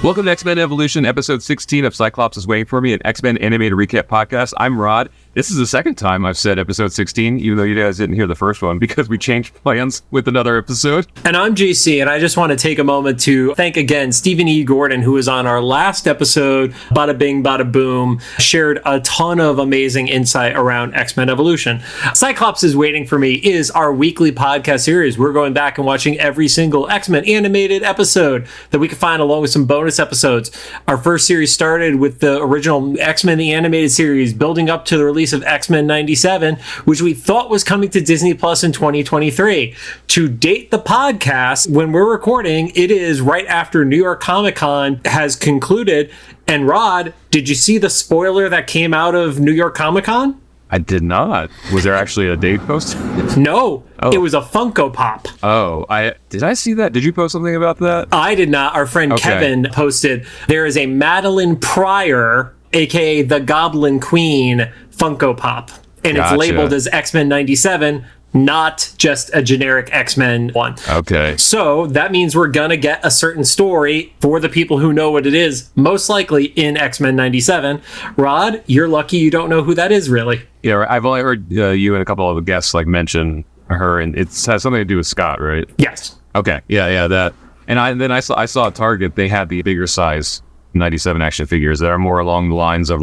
Welcome to X-Men Evolution, episode 16 of Cyclops is Waiting for Me, an X-Men animated recap podcast. I'm Rod. This is the second time I've said episode 16, even though you guys didn't hear the first one, because we changed plans with another episode. And I'm JC, and I just want to take a moment to thank again Stephen E. Gordon, who was on our last episode, Bada Bing, Bada Boom, shared a ton of amazing insight around X-Men Evolution. Cyclops is Waiting for Me is our weekly podcast series. We're going back and watching every single X-Men animated episode that we can find, along with some bonus episodes. Our first series started with the original X-Men the Animated Series, building up to the release of X-Men 97, which we thought was coming to Disney Plus in 2023. To date the podcast, when we're recording, it is right after New York Comic Con has concluded. And Rod, did you see the spoiler that came out of New York Comic Con? I did not. Was there actually a date post? No, It was a Funko Pop. Oh, did I see that? Did you post something about that? I did not. Our friend Kevin posted, there is a Madeline Pryor, aka the Goblin Queen, Funko Pop. And It's labeled as X-Men 97, not just a generic X-Men one. Okay. So that means we're going to get a certain story for the people who know what it is, most likely in X-Men 97. Rod, you're lucky you don't know who that is, really. Yeah, I've only heard you and a couple of the guests mention her, and it has something to do with Scott, right? Yes. Okay. Yeah, that. And I saw at Target, they had the bigger size 97 action figures that are more along the lines of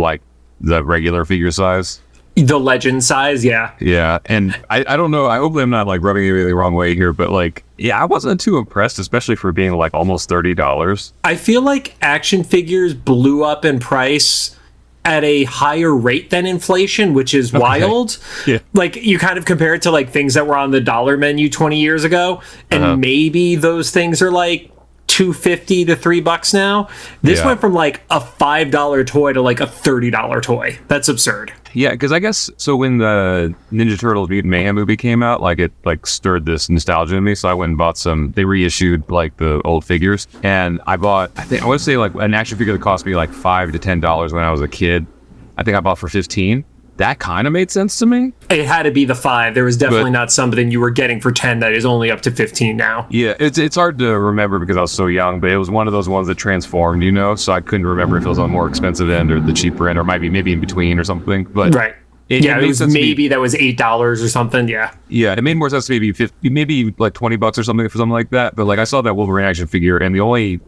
the regular figure size. The legend size, yeah. Yeah, and I don't know, I hope I'm not rubbing you the wrong way here, but I wasn't too impressed, especially for being almost $30. I feel like action figures blew up in price at a higher rate than inflation, which is wild. Yeah. You kind of compare it to things that were on the dollar menu 20 years ago, and maybe those things are $2.50 to $3 now. This went from a $5 toy to a $30 toy. That's absurd. Yeah, because I guess so when the Ninja Turtles Mutant Mayhem movie came out, it stirred this nostalgia in me. So I went and bought some. They reissued the old figures, and I bought. I want to say an action figure that cost me $5 to $10 when I was a kid. I think I bought for $15. That kind of made sense to me. It had to be the $5. There was definitely not something you were getting for $10 that is only up to $15 now. Yeah, it's hard to remember because I was so young, but it was one of those ones that transformed, so I couldn't remember if it was on the more expensive end or the cheaper end, or maybe in between or something. But right. It was maybe that was $8 or something. Yeah. Yeah, it made more sense to maybe $20 or something for something like that. But I saw that Wolverine action figure, and the only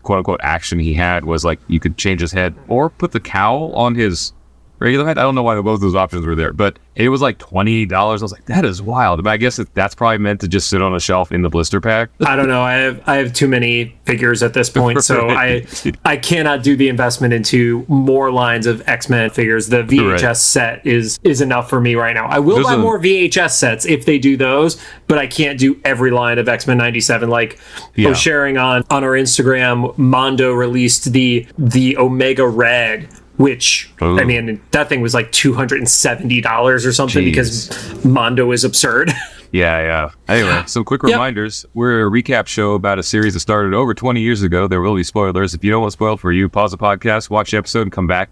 quote unquote action he had was you could change his head or put the cowl on his regular head. I don't know why both those options were there, but it was $20. I was that is wild. But I guess that's probably meant to just sit on a shelf in the blister pack. I don't know. I have too many figures at this point, so I cannot do the investment into more lines of X-Men figures. The VHS set is enough for me right now. I will buy more VHS sets if they do those, but I can't do every line of X-Men 97. I was sharing on our Instagram, Mondo released the Omega Red, which, I mean, that thing was $270 or something. Jeez. Because Mondo is absurd. Yeah. Anyway, some quick reminders. We're a recap show about a series that started over 20 years ago. There will be spoilers. If you don't want spoiled for you, pause the podcast, watch the episode, and come back.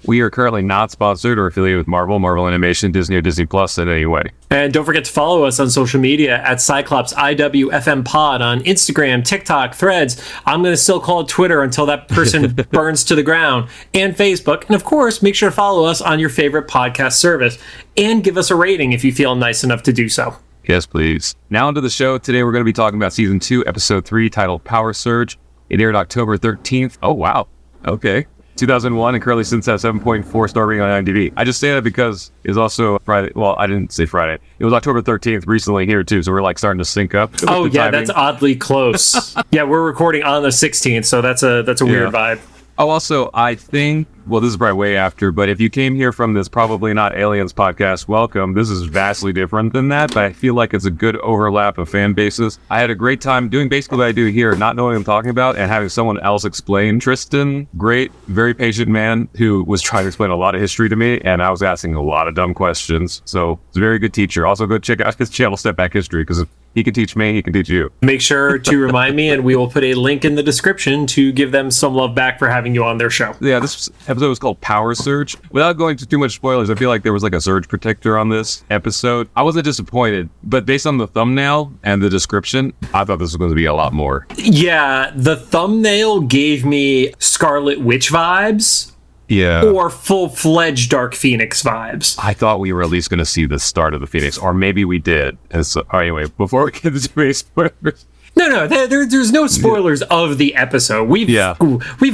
We are currently not sponsored or affiliated with Marvel Animation, Disney, or Disney Plus in any way. And don't forget to follow us on social media at Cyclops IWFM Pod on Instagram, TikTok, Threads. I'm going to still call it Twitter until that person burns to the ground, and Facebook. And of course, make sure to follow us on your favorite podcast service and give us a rating if you feel nice enough to do so. Yes, please. Now onto the show. Today we're going to be talking about Season 2, Episode 3, titled Power Surge. It aired October 13th. Oh, wow. Okay. 2001, and currently since has 7.4 star rating on IMDb. I just say that because it's also Friday. Well, I didn't say Friday. It was October 13th recently here too, so we're starting to sync up. Oh yeah, timing. That's oddly close. Yeah, we're recording on the 16th, so that's a weird vibe. Oh, also, I think, well, this is probably way after, but if you came here from this Probably Not Aliens podcast, welcome. This is vastly different than that, but I feel like it's a good overlap of fan bases. I had a great time doing basically what I do here, not knowing what I'm talking about, and having someone else explain. Tristan, great, very patient man who was trying to explain a lot of history to me, and I was asking a lot of dumb questions. So it's a very good teacher. Also, go check out his channel, Step Back History, because he can teach me, he can teach you. Make sure to remind me, and we will put a link in the description to give them some love back for having you on their show. Yeah, this episode episode was called Power Surge. Without going into too much spoilers, I feel like there was like a surge protector on this episode. I wasn't disappointed, but based on the thumbnail and the description, I thought this was going to be a lot more. Yeah, the thumbnail gave me Scarlet Witch vibes. Yeah. Or full-fledged Dark Phoenix vibes. I thought we were at least going to see the start of the Phoenix, or maybe we did. And so, anyway, before we get into any spoilers. No, there's no spoilers of the episode. We've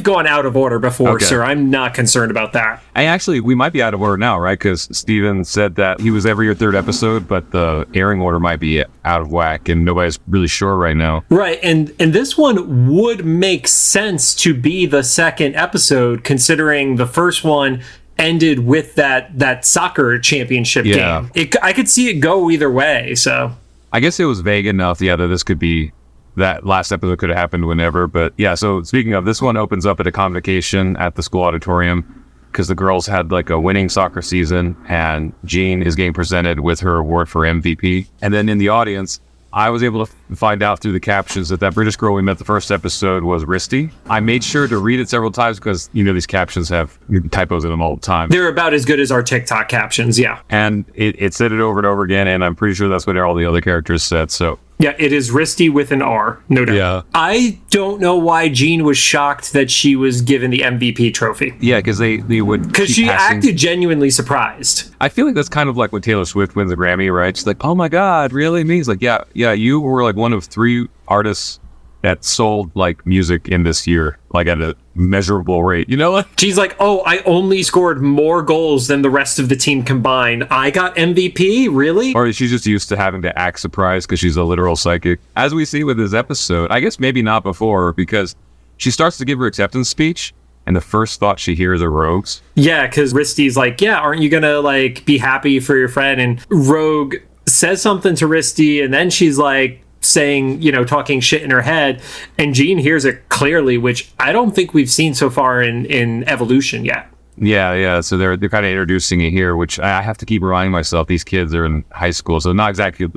gone out of order before, sir. I'm not concerned about that. We might be out of order now, right? Because Steven said that he was every third episode, but the airing order might be out of whack, and nobody's really sure right now. Right, and this one would make sense to be the second episode, considering the first one ended with that soccer championship game. I could see it go either way, so... I guess it was vague enough, that this could be... That last episode could have happened whenever, but yeah, so speaking of, this one opens up at a convocation at the school auditorium because the girls had like a winning soccer season and Jean is getting presented with her award for MVP. And then in the audience, I was able to find out through the captions that British girl we met the first episode was Risty. I made sure to read it several times because, these captions have typos in them all the time. They're about as good as our TikTok captions, yeah. And it said it over and over again, and I'm pretty sure that's what all the other characters said, so... Yeah, it is Risty with an R, no doubt. Yeah. I don't know why Jean was shocked that she was given the MVP trophy. Yeah, because they would. Because she acted genuinely surprised. I feel like that's kind of like when Taylor Swift wins a Grammy, right? She's like, "Oh my God, really?" Me? He's like, "Yeah, you were like one of 3 artists that sold like music in this year, like at a measurable rate." She's like, "Oh, I only scored more goals than the rest of the team combined. I got MVP, really?" Or she's just used to having to act surprised because she's a literal psychic. As we see with this episode, I guess maybe not before, because she starts to give her acceptance speech, and the first thought she hears are Rogue's. Yeah, because Risty's like, "Yeah, aren't you gonna like be happy for your friend?" And Rogue says something to Risty, and then she's like, saying, talking shit in her head, and Jean hears it clearly, which I don't think we've seen so far in Evolution yet. Yeah. So they're kind of introducing it here, which I have to keep reminding myself. These kids are in high school, so not exactly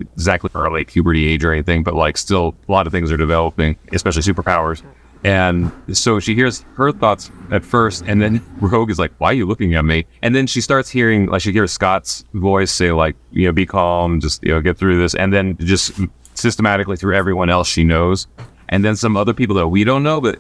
early puberty age or anything, but like still a lot of things are developing, especially superpowers. And so she hears her thoughts at first, and then Rogue is like, "Why are you looking at me?" And then she starts hearing, like, she hears Scott's voice say, like, "Be calm, just get through this," and then just systematically through everyone else she knows, and then some other people that we don't know, but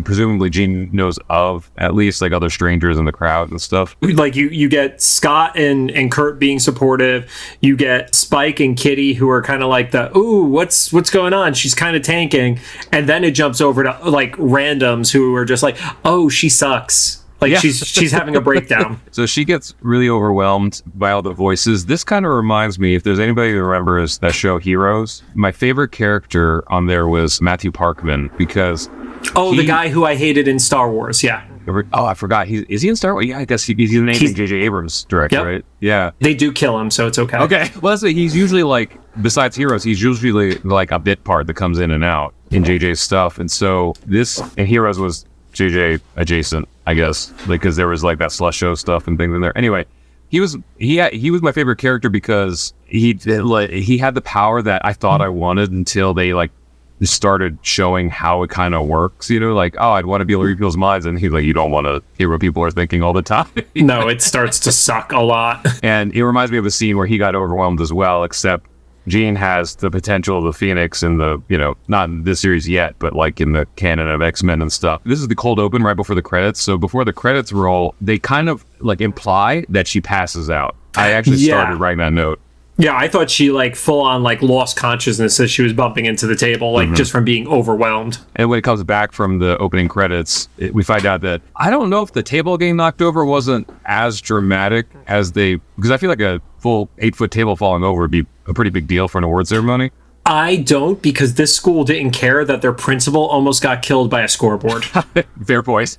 presumably Jean knows of, at least, like other strangers in the crowd and stuff. Like you get Scott and Kurt being supportive. You get Spike and Kitty, who are kind of like what's going on? She's kind of tanking, and then it jumps over to like randoms who are just like, "Oh, she sucks." Like, she's having a breakdown. So she gets really overwhelmed by all the voices. This kind of reminds me, if there's anybody who remembers that show Heroes, my favorite character on there was Matthew Parkman, because... Oh, the guy who I hated in Star Wars, yeah. Oh, I forgot. Is he in Star Wars? Yeah, I guess he's in anything J.J. Abrams directed, right? Yeah. They do kill him, so it's okay. Okay. Well, he's usually like, besides Heroes, he's usually like a bit part that comes in and out in J.J.'s stuff. And so and Heroes was JJ adjacent, I guess, because there was like that slush show stuff and things in there. Anyway, he was my favorite character because he had the power that I thought I wanted until they like started showing how it kind of works. Like, oh, I'd want to be able to read people's minds, and he's like, you don't want to hear what people are thinking all the time. No, it starts to suck a lot. And it reminds me of a scene where he got overwhelmed as well, except Jean has the potential of the Phoenix in the, not in this series yet, but like in the canon of X-Men and stuff. This is the cold open right before the credits. So before the credits roll, they kind of like imply that she passes out. I actually started writing that note. Yeah, I thought she like full on like lost consciousness as she was bumping into the table, like just from being overwhelmed. And when it comes back from the opening credits, we find out that I don't know if the table getting knocked over wasn't as dramatic as because I feel like a full 8-foot table falling over would be a pretty big deal for an award ceremony. I don't, because this school didn't care that their principal almost got killed by a scoreboard. Fair point.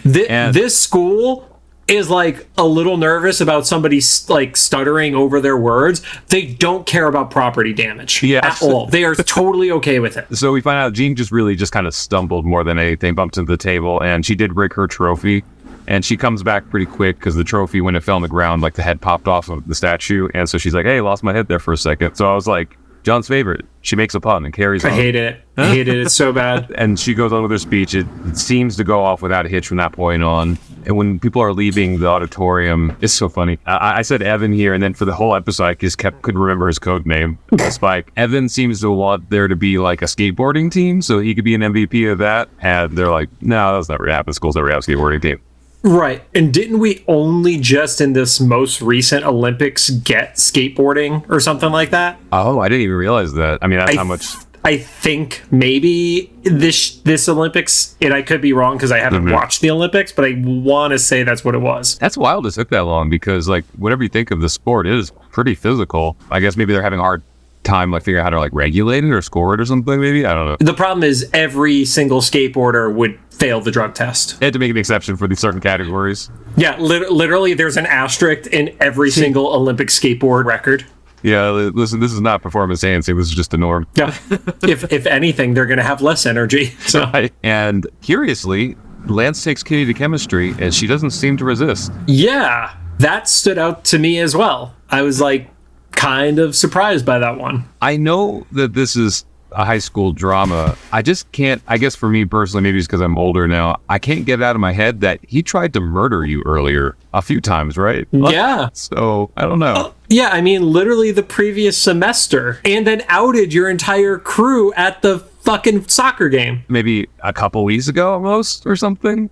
This school is like a little nervous about somebody like stuttering over their words. They don't care about property damage at all. They are totally okay with it. So we find out Jean just kind of stumbled more than anything, bumped into the table, and she did rig her trophy. And she comes back pretty quick because the trophy, when it fell on the ground, like the head popped off of the statue. And so she's like, "Hey, lost my head there for a second." So I was like, John's favorite. She makes a pun and carries on. I hate it. I hated it so bad. And she goes on with her speech. It seems to go off without a hitch from that point on. And when people are leaving the auditorium, it's so funny. I said Evan here, and then for the whole episode, I just couldn't remember his code name, Spike. Evan seems to want there to be like a skateboarding team, so he could be an MVP of that. And they're like, no, that's not really happening. Schools never have a skateboarding team. Right. And didn't we only just in this most recent Olympics get skateboarding or something like that? Oh, I didn't even realize that. I mean, that's how much... I think maybe this Olympics, and I could be wrong because I haven't watched the Olympics, but I want to say that's what it was. That's wild it took that long because, like, whatever you think of the sport, it is pretty physical. I guess maybe they're having a hard time, like, figuring out how to, like, regulate it or score it or something, maybe? I don't know. The problem is every single skateboarder would fail the drug test. They had to make an exception for these certain categories. Yeah, literally there's an asterisk in every single Olympic skateboard record. Yeah, listen, this is not performance enhancing. This is just the norm. Yeah. If anything, they're going to have less energy. So. Right. And curiously, Lance takes Kitty to chemistry, and she doesn't seem to resist. Yeah, that stood out to me as well. I was like kind of surprised by that one. I know that this is a high school drama. I just can't, I guess for me personally, maybe it's because I'm older now, I can't get it out of my head that he tried to murder you earlier a few times, right? Yeah. So, I don't know. Yeah, I mean, literally the previous semester, and then outed your entire crew at the fucking soccer game. Maybe a couple weeks ago almost or something.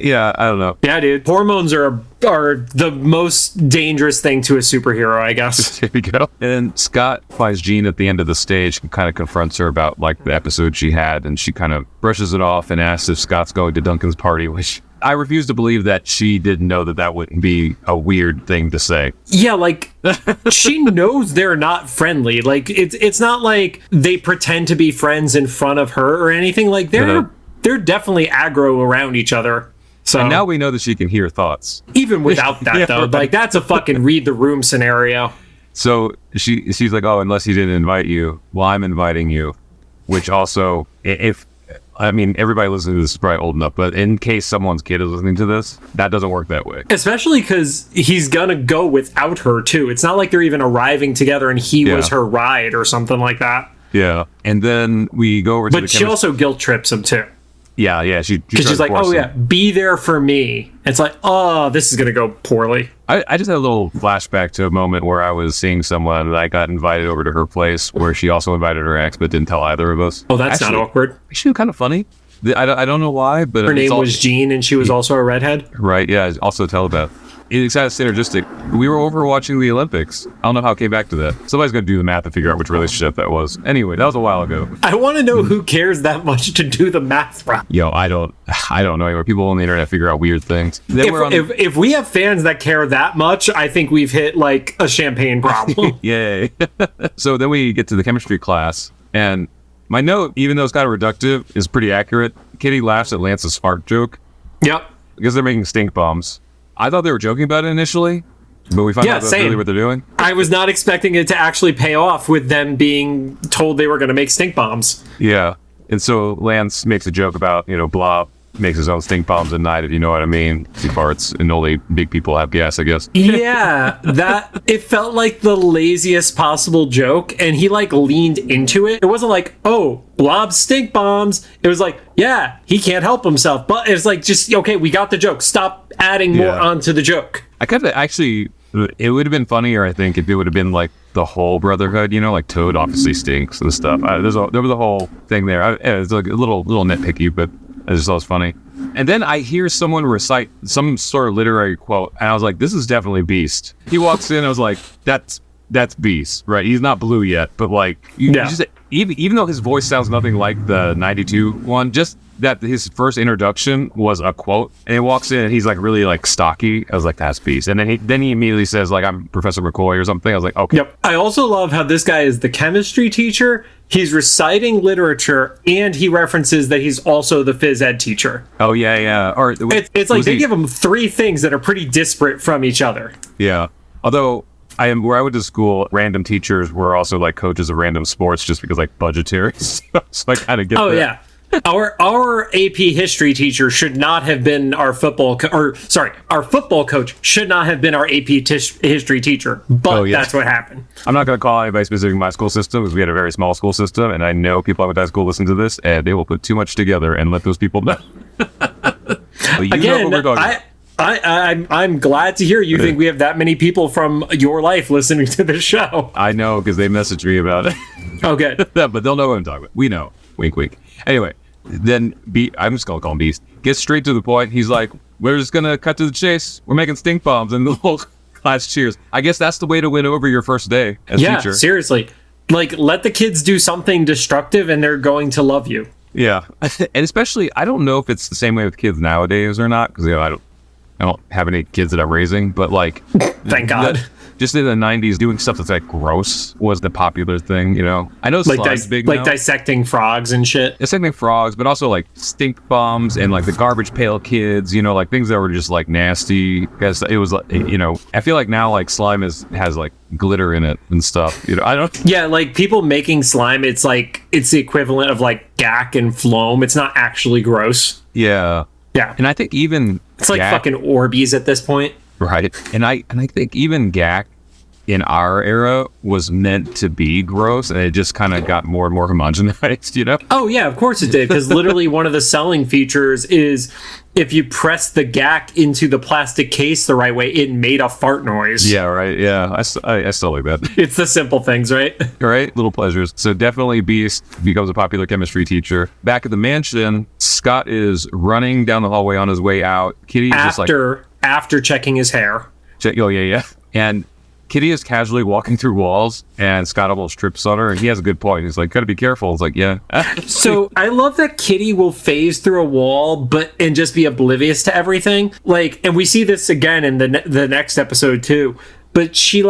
Yeah, I don't know. Yeah, dude. Hormones are the most dangerous thing to a superhero, I guess. There we go. And Scott finds Jean at the end of the stage and kind of confronts her about like the episode she had, and she kind of brushes it off and asks if Scott's going to Duncan's party, which I refuse to believe that she didn't know that wouldn't be a weird thing to say. Yeah, like she knows they're not friendly. Like it's not like they pretend to be friends in front of her or anything. Like they're definitely aggro around each other. So and now we know that she can hear thoughts. Even without that, yeah, though, right. Like that's a fucking read the room scenario. So she's like, oh, unless he didn't invite you, well, I'm inviting you. Which also, if I mean, everybody listening to this is probably old enough, but in case someone's kid is listening to this, that doesn't work that way. Especially because he's gonna go without her too. It's not like they're even arriving together and he was her ride or something like that. Yeah, and then we go over to but she also guilt trips him too. Yeah, because she's like, oh yeah, be there for me. It's like, oh, this is gonna go poorly. I just had a little flashback to a moment where I was seeing someone and I got invited over to her place where she also invited her ex but didn't tell either of us. Oh, that's actually, not awkward. Actually, kind of funny. I don't know why, but her name was Jean and she was also a redhead. Right? Yeah, also a telepath. It's kind of synergistic. We were over watching the Olympics. I don't know how it came back to that. Somebody's going to do the math and figure out which relationship that was. Anyway, that was a while ago. I want to know who cares that much to do the math from. Yo, I don't know anymore. People on the internet figure out weird things. If we have fans that care that much, I think we've hit like a champagne problem. Yay. So then we get to the chemistry class, and my note, even though it's kind of reductive, is pretty accurate. Kitty laughs at Lance's fart joke. Yep. Because they're making stink bombs. I thought they were joking about it initially, but we find out that's really what they're doing. I was not expecting it to actually pay off with them being told they were going to make stink bombs. Yeah. And so Lance makes a joke about, Blob makes his own stink bombs at night, if you know what I mean. He farts, and only big people have gas, I guess. Yeah, it felt like the laziest possible joke, and he like leaned into it. It wasn't like, oh, Blob stink bombs. It was like, yeah, he can't help himself. But it's like, just, okay, we got the joke. Stop adding more onto the joke. I kind of actually, it would have been funnier, I think, if it would have been like the whole Brotherhood, like Toad obviously stinks and stuff. There was a whole thing there. It's like a little nitpicky, but I just thought it was funny. And then I hear someone recite some sort of literary quote, and I was like, this is definitely Beast. He walks in, I was like, that's Beast, right? He's not blue yet, but like, you just, even though his voice sounds nothing like the 92 one, just that his first introduction was a quote, and he walks in and he's like really like stocky. I was like, that's Beast. And then he immediately says like, I'm Professor McCoy or something. I was like, okay. Yep. I also love how this guy is the chemistry teacher. He's reciting literature, and he references that he's also the phys ed teacher. Oh yeah. Or it's like they give him three things that are pretty disparate from each other. Yeah. Although where I went to school, random teachers were also like coaches of random sports just because like budgetary. So I kind of get that. Oh yeah. Our AP history teacher should not have been our football our football coach should not have been our AP history teacher, but that's what happened. I'm not going to call anybody specific in my school system because we had a very small school system, and I know people I went to high school listen to this, and they will put too much together and let those people know. Again, I'm glad to hear you think we have that many people from your life listening to this show. I know, because they messaged me about it. Okay. But they'll know what I'm talking about. We know. Wink, wink. Anyway, then I'm just going to call him Beast. Gets straight to the point. He's like, we're just going to cut to the chase. We're making stink bombs. And the whole class cheers. I guess that's the way to win over your first day as teacher. Seriously. Like, let the kids do something destructive and they're going to love you. Yeah. And especially, I don't know if it's the same way with kids nowadays or not, because I don't have any kids that I'm raising, but like, thank God. Just in the 90s, doing stuff that's like gross was the popular thing, you know? I know slime's big now. Dissecting frogs and shit. Dissecting frogs, but also like stink bombs and like the garbage pail kids, you know, like things that were just like nasty. Because it was like, you know, I feel like now like slime has like glitter in it and stuff. You know, I don't. Yeah, like people making slime, it's the equivalent of like gack and phloem. It's not actually gross. Yeah. Yeah. And I think even it's like fucking Orbeez at this point. Right. And I think even gack in our era was meant to be gross, and it just kind of got more and more homogenized, you know? Oh, yeah, of course it did, because literally one of the selling features is if you press the gack into the plastic case the right way, it made a fart noise. Yeah, right. Yeah, I still like that. It's the simple things, right? Right? Little pleasures. So definitely Beast becomes a popular chemistry teacher. Back at the mansion, Scott is running down the hallway on his way out. Kitty just like... After checking his hair. Oh, yeah. And Kitty is casually walking through walls, and Scott almost trips on her, and he has a good point. He's like, gotta be careful. It's like, yeah. So I love that Kitty will phase through a wall and just be oblivious to everything. Like, and we see this again in the next episode too. But she's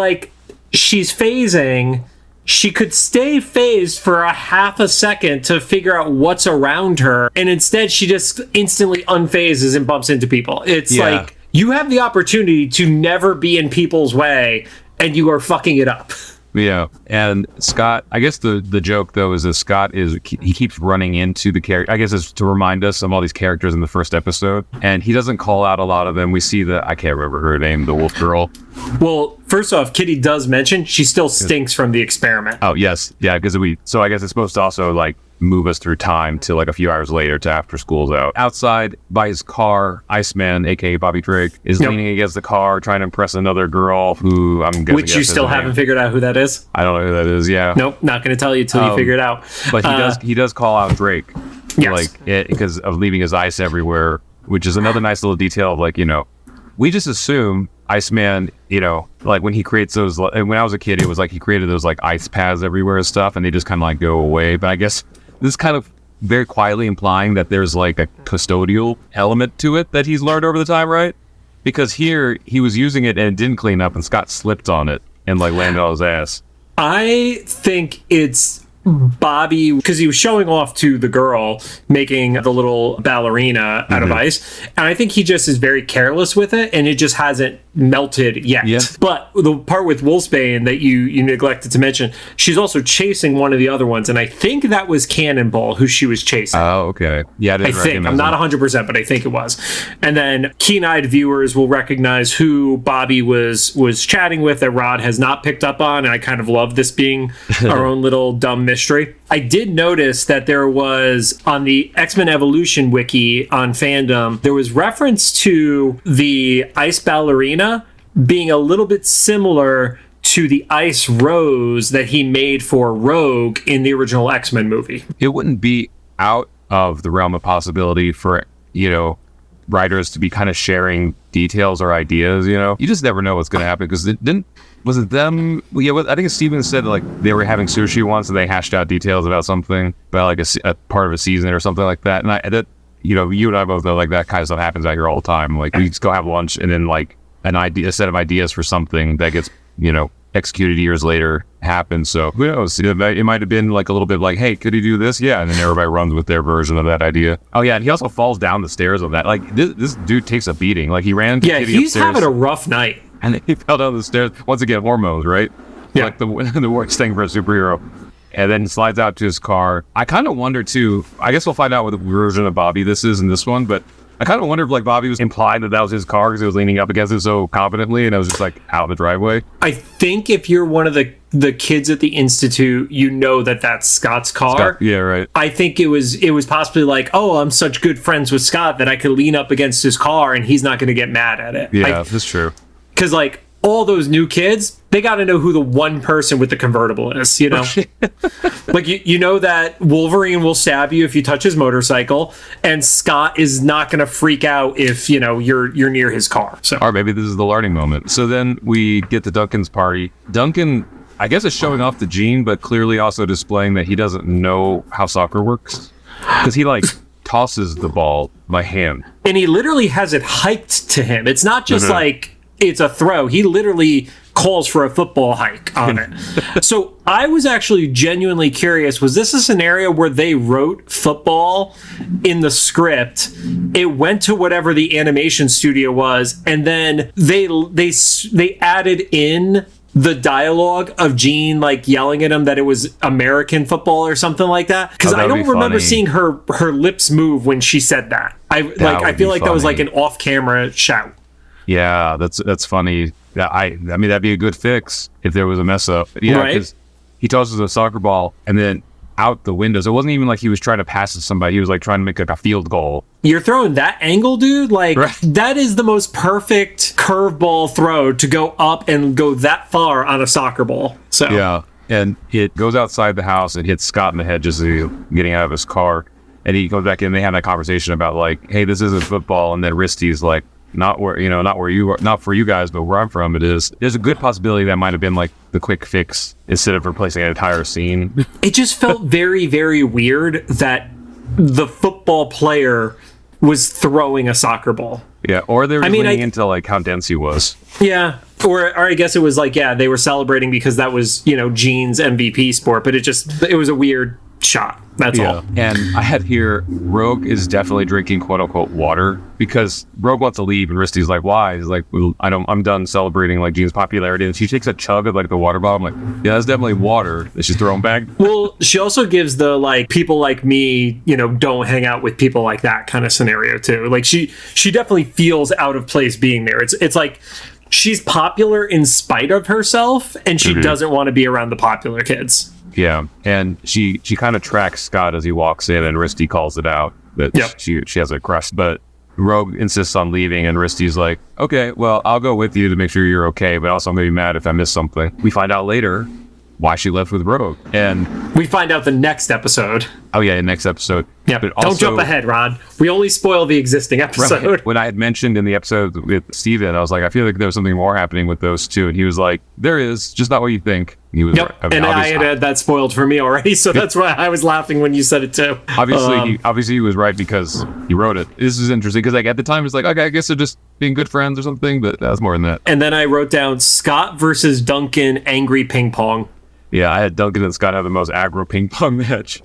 phasing. She could stay phased for a half a second to figure out what's around her, and instead she just instantly unphases and bumps into people. It's like, you have the opportunity to never be in people's way, and you are fucking it up. Yeah, and Scott, I guess the joke, though, is that Scott he keeps running into the character. I guess it's to remind us of all these characters in the first episode, and he doesn't call out a lot of them. We see I can't remember her name, the wolf girl. Well, first off, Kitty does mention she still stinks from the experiment. Oh, yes. Yeah, because so I guess it's supposed to also, like, move us through time to like a few hours later to after school's out. Outside by his car, Iceman, aka Bobby Drake, is leaning against the car trying to impress another girl who I'm guessing, which you still haven't figured out who that is. I don't know who that is. Yeah. Nope, not going to tell you till you figure it out. But he does call out Drake, yes, like because of leaving his ice everywhere, which is another nice little detail of like, you know, we just assume Iceman, you know, like when he creates those. When I was a kid, it was like he created those like ice paths everywhere and stuff, and they just kind of like go away. But I guess this is kind of very quietly implying that there's like a custodial element to it that he's learned over the time, right? Because here he was using it and it didn't clean up, and Scott slipped on it and like landed on his ass. I think it's Bobby, because he was showing off to the girl making the little ballerina out of ice, and I think he just is very careless with it, and it just hasn't melted yet. Yeah. But the part with Wolfsbane that you neglected to mention, she's also chasing one of the other ones, and I think that was Cannonball who she was chasing. Oh, okay. Yeah, I think. I'm not 100%, but I think it was. And then keen-eyed viewers will recognize who Bobby was chatting with that Rod has not picked up on, and I kind of love this being our own little dumb mystery. I did notice that there was, on the X-Men Evolution wiki on Fandom, there was reference to the ice ballerina being a little bit similar to the ice rose that he made for Rogue in the original X-Men movie. It wouldn't be out of the realm of possibility for, you know, writers to be kind of sharing details or ideas, you know? You just never know what's going to happen, because was it them? Yeah, I think Steven said like they were having sushi once and they hashed out details about something, about like a part of a season or something like that. And you know, you and I both know like that kind of stuff happens out here all the time. Like we just go have lunch and then like a set of ideas for something that gets, you know, executed years later happens. So who knows? It might have been like a little bit like, hey, could he do this? Yeah, and then everybody runs with their version of that idea. Oh yeah, and he also falls down the stairs on that. Like this dude takes a beating. Like he ran to Kitty he's upstairs, having a rough night. And then he fell down the stairs. Once again, hormones, right? Yeah. Like the worst thing for a superhero. And then slides out to his car. I kind of wonder too, I guess we'll find out what the version of Bobby this is in this one, but I kind of wonder if like Bobby was implied that was his car because he was leaning up against it so confidently and it was just like out in the driveway. I think if you're one of the the kids at the Institute, that's Scott's car. Scott, yeah, right. I think it was possibly like, oh, I'm such good friends with Scott that I could lean up against his car and he's not going to get mad at it. Yeah, that's true. Because like all those new kids, they got to know who the one person with the convertible is, you know? Like, you know that Wolverine will stab you if you touch his motorcycle, and Scott is not going to freak out if, you know, you're near his car. So, or maybe this is the learning moment. So then we get to Duncan's party. Duncan, I guess, is showing off to Jean, but clearly also displaying that he doesn't know how soccer works. Because he, like, tosses the ball by hand. And he literally has it hiked to him. It's not just like it's a throw. He literally calls for a football hike on it. So I was actually genuinely curious, was this a scenario where they wrote football in the script, it went to whatever the animation studio was, and then they added in the dialogue of Jean like yelling at him that it was American football or something like that? Because I don't remember seeing her lips move when she said that. I feel like that was like an off-camera shout. Yeah, that's funny. I mean, that'd be a good fix if there was a mess up. Yeah, because he tosses a soccer ball and then out the window. So it wasn't even like he was trying to pass to somebody. He was like trying to make like a field goal. You're throwing that angle, dude? Like, that is the most perfect curveball throw to go up and go that far on a soccer ball. So yeah, and it goes outside the house and hits Scott in the head just as he's getting out of his car. And he goes back in and they have that conversation about like, hey, this isn't football. And then Risty's like, not where you are, not for you guys, but where I'm from, it is. There's a good possibility that might have been like the quick fix instead of replacing an entire scene. It just felt very, very weird that the football player was throwing a soccer ball. Yeah, or they were leaning into like how dense he was. Yeah, or I guess it was like, yeah, they were celebrating because that was, you know, Jean's MVP sport, but it was a weird shot. That's all. And I had here, Rogue is definitely drinking quote unquote water because Rogue wants to leave and Risty's like, why? He's like, well, I'm done celebrating like Jean's popularity. And she takes a chug of like the water bottle. I'm like, yeah, that's definitely water that she's throwing back. Well, she also gives the like people like me, you know, don't hang out with people like that kind of scenario too. Like she definitely feels out of place being there. It's like she's popular in spite of herself and she doesn't want to be around the popular kids. Yeah, and she kind of tracks Scott as he walks in, and Risty calls it out that she has a crush. But Rogue insists on leaving, and Risty's like, okay, well, I'll go with you to make sure you're okay, but also I'm going to be mad if I miss something. We find out later why she left with Rogue. And we find out the next episode. Oh, yeah, next episode. Yeah, but don't jump ahead, Ron. We only spoil the existing episode. Right. When I had mentioned in the episode with Steven, I was like, I feel like there was something more happening with those two. And he was like, there is, just not what you think. He was right. I mean, and I had had that spoiled for me already, so that's why I was laughing when you said it too. Obviously, he was right because he wrote it. This is interesting because like at the time, it's like, okay, I guess they're just being good friends or something, but that was more than that. And then I wrote down Scott versus Duncan, angry ping pong. Yeah, I had Duncan and Scott have the most aggro ping pong match.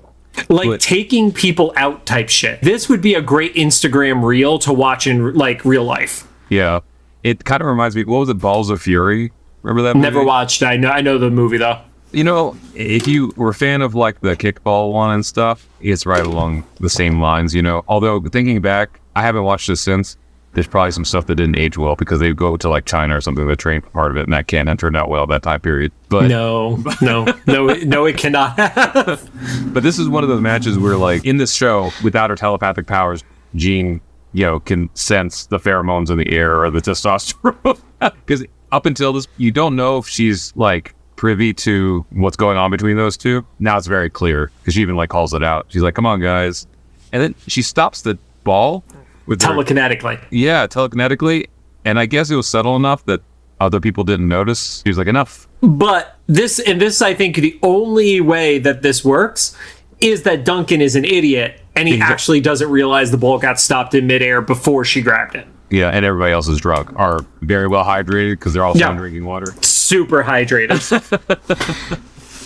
Like taking people out type shit. This would be a great Instagram reel to watch in like real life. Yeah. It kind of reminds me, what was it, Balls of Fury? Remember that movie? Never watched. I know the movie though. You know, if you were a fan of like the kickball one and stuff, it's right along the same lines, you know. Although thinking back, I haven't watched this since. There's probably some stuff that didn't age well because they go to like China or something to train part of it, and that can't have turned out well that time period. But no, it cannot have. But this is one of those matches where, like, in this show, without her telepathic powers, Jean, you know, can sense the pheromones in the air or the testosterone. Because up until this, you don't know if she's like privy to what's going on between those two. Now it's very clear because she even like calls it out. She's like, "Come on, guys," and then she stops the ball. Telekinetically. Yeah, telekinetically. And I guess it was subtle enough that other people didn't notice. He was like, enough. But this, I think the only way that this works is that Duncan is an idiot and he actually doesn't realize the ball got stopped in midair before she grabbed it. Yeah, and everybody else is drunk, are very well hydrated because they're all drinking water. Super hydrated.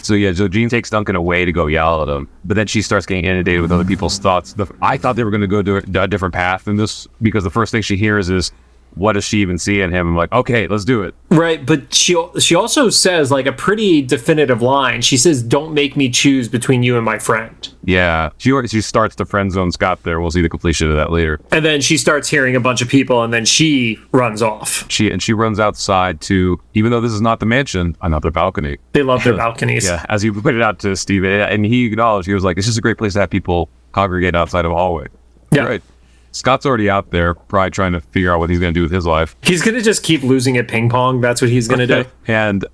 So Jean takes Duncan away to go yell at him, but then she starts getting inundated with other people's thoughts. I thought they were going to go to a different path than this because the first thing she hears is, what does she even see in him? I'm like, okay, let's do it. Right, but she also says like a pretty definitive line. She says, "Don't make me choose between you and my friend." Yeah, she starts to friend zone Scott there. We'll see the completion of that later. And then she starts hearing a bunch of people, and then she runs off. She runs outside to, even though this is not the mansion, another balcony. They love their balconies. Yeah, as you pointed out to Steve, and he acknowledged, he was like, it's just a great place to have people congregate outside of a hallway. Yeah. Right. Scott's already out there, probably trying to figure out what he's going to do with his life. He's going to just keep losing at ping pong. That's what he's going to do. And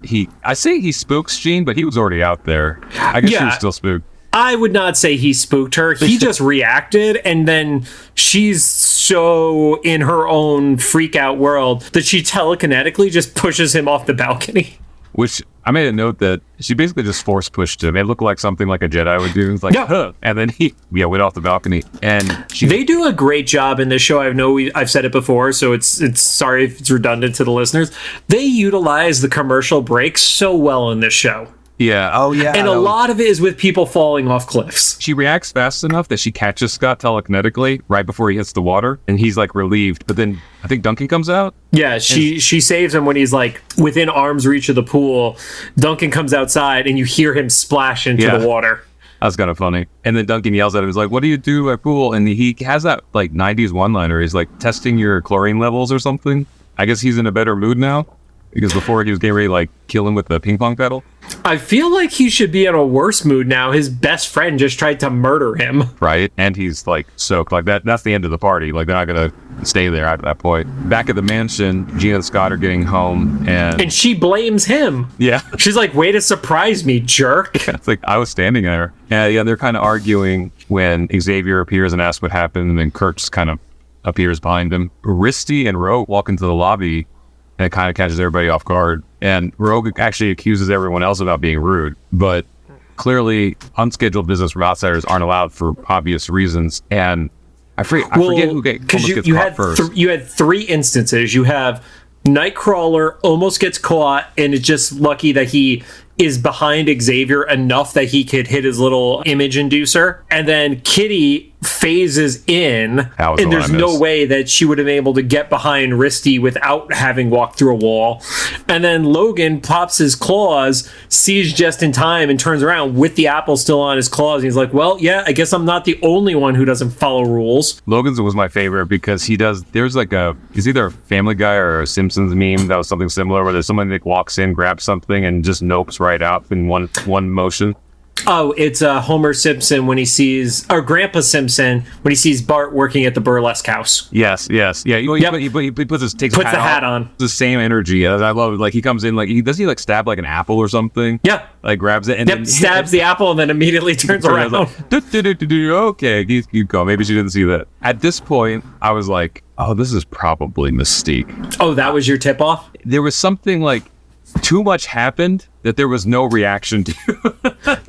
I say he spooks Jean, but he was already out there. I guess she was still spooked. I would not say he spooked her. He just reacted, and then she's so in her own freak out world that she telekinetically just pushes him off the balcony. Which I made a note that she basically just force pushed him. It looked like something like a Jedi would do. It's like, huh. And then he went off the balcony. And they do a great job in this show. I know I've said it before, so it's sorry if it's redundant to the listeners. They utilize the commercial breaks so well in this show. Yeah. Oh, yeah. And a lot of it is with people falling off cliffs. She reacts fast enough that she catches Scott telekinetically right before he hits the water, and he's like relieved. But then I think Duncan comes out. Yeah, she saves him when he's like within arm's reach of the pool. Duncan comes outside, and you hear him splash into the water. That's kind of funny. And then Duncan yells at him. He's like, "What do you do at pool?" And he has that like 90s one-liner. He's like testing your chlorine levels or something. I guess he's in a better mood now, because before he was getting ready to like kill him with the ping pong paddle. I feel like he should be in a worse mood now. His best friend just tried to murder him. Right. And he's like soaked. Like that's the end of the party. Like they're not going to stay there at that point. Back at the mansion, Jean and Scott are getting home and she blames him. Yeah. She's like, way to surprise me, jerk. It's like, I was standing there. And yeah, they're kind of arguing when Xavier appears and asks what happened. And then Kurt just kind of appears behind him. Risty and Rogue walk into the lobby. And it kind of catches everybody off guard. And Rogue actually accuses everyone else about being rude. But clearly, unscheduled business from outsiders aren't allowed for obvious reasons. And I forget who gets caught first. You had three instances. You have Nightcrawler almost gets caught, and it's just lucky that he is behind Xavier enough that he could hit his little image inducer. And then Kitty phases in, and there's no way that she would have been able to get behind Risty without having walked through a wall. And then Logan pops his claws, sees just in time, and turns around with the apple still on his claws. And he's like, well, yeah, I guess I'm not the only one who doesn't follow rules. Logan's was my favorite because there's like it's either a Family Guy or a Simpsons meme that was something similar where there's someone that walks in, grabs something, and just nopes right out in one motion. Oh, it's Homer Simpson when he sees, or Grandpa Simpson when he sees Bart working at the burlesque house. Yes. Yeah. He puts the hat on. The same energy. I love it. Like he comes in, like he stab like an apple or something. Yeah. Like grabs it and then stabs the apple and then immediately turns around. Like, okay, you go. Maybe she didn't see that. At this point, I was like, oh, this is probably Mystique. Oh, that was your tip off? There was something like too much happened that there was no reaction to.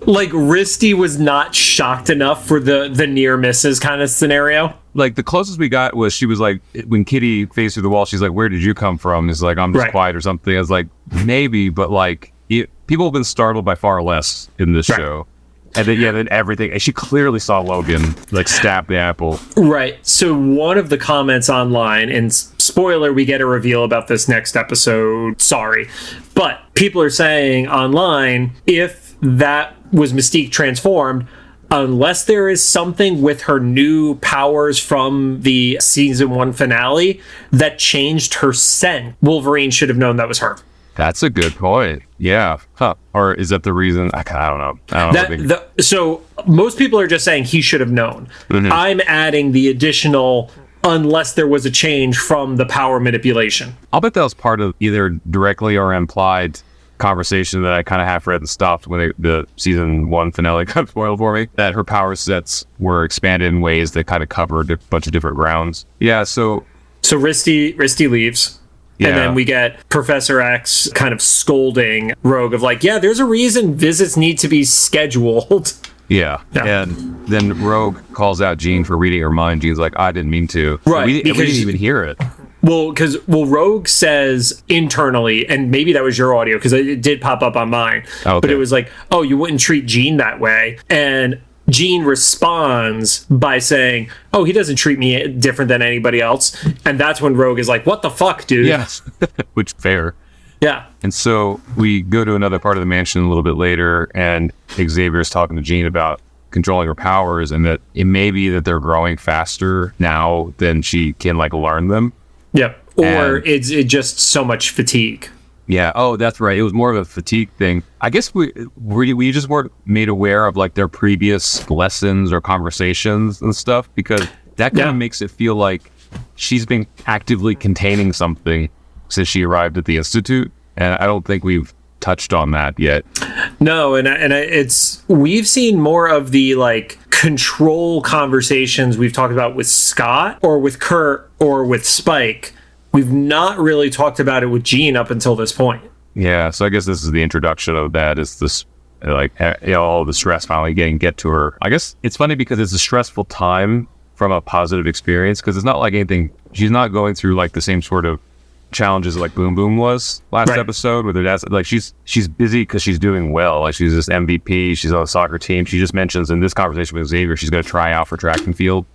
Like Risty was not shocked enough for the near misses kind of scenario. Like the closest we got was she was like, when Kitty faced through the wall, she's like, where did you come from? It's like, I'm just quiet or something. I was like, maybe, but like people have been startled by far less in this show. And then everything. She clearly saw Logan like stab the apple. Right. So one of the comments online, and spoiler, we get a reveal about this next episode. Sorry. But people are saying online, if that was Mystique transformed, unless there is something with her new powers from the season 1 finale that changed her scent, Wolverine should have known that was her. That's a good point. Yeah. Huh. Or is that the reason? I don't know. So most people are just saying he should have known. Mm-hmm. I'm adding the additional, unless there was a change from the power manipulation. I'll bet that was part of either directly or implied conversation that I kind of half read and stopped when the season 1 finale got spoiled for me, that her power sets were expanded in ways that kind of covered a bunch of different grounds. Yeah. So Risty leaves. Yeah. And then we get Professor X kind of scolding Rogue of like, yeah, there's a reason visits need to be scheduled. Yeah. And then Rogue calls out Jean for reading her mind. Jean's like, I didn't mean to. Right. We didn't even hear it. Well, Rogue says internally, and maybe that was your audio because it did pop up on mine, but it was like, oh, you wouldn't treat Jean that way. And Jean responds by saying, oh, he doesn't treat me different than anybody else. And that's when Rogue is like, what the fuck, dude? Yes. Which, fair. Yeah. And so we go to another part of the mansion a little bit later, and Xavier's talking to Jean about controlling her powers, and that it may be that they're growing faster now than she can like learn them. Yep. Or it's just so much fatigue. Yeah. Oh, that's right. It was more of a fatigue thing. I guess we just weren't made aware of like their previous lessons or conversations and stuff, because that kind of makes it feel like she's been actively containing something since she arrived at the Institute. And I don't think we've touched on that yet. No, it's we've seen more of the like control conversations we've talked about with Scott or with Kurt or with Spike. We've not really talked about it with Jean up until this point. Yeah, so I guess this is the introduction of that. Is this like all the stress finally get to her? I guess it's funny because it's a stressful time from a positive experience, because it's not like anything. She's not going through like the same sort of challenges like Boom Boom was last episode, where that's like she's busy because she's doing well. Like she's this MVP, she's on a soccer team. She just mentions in this conversation with Xavier she's going to try out for track and field,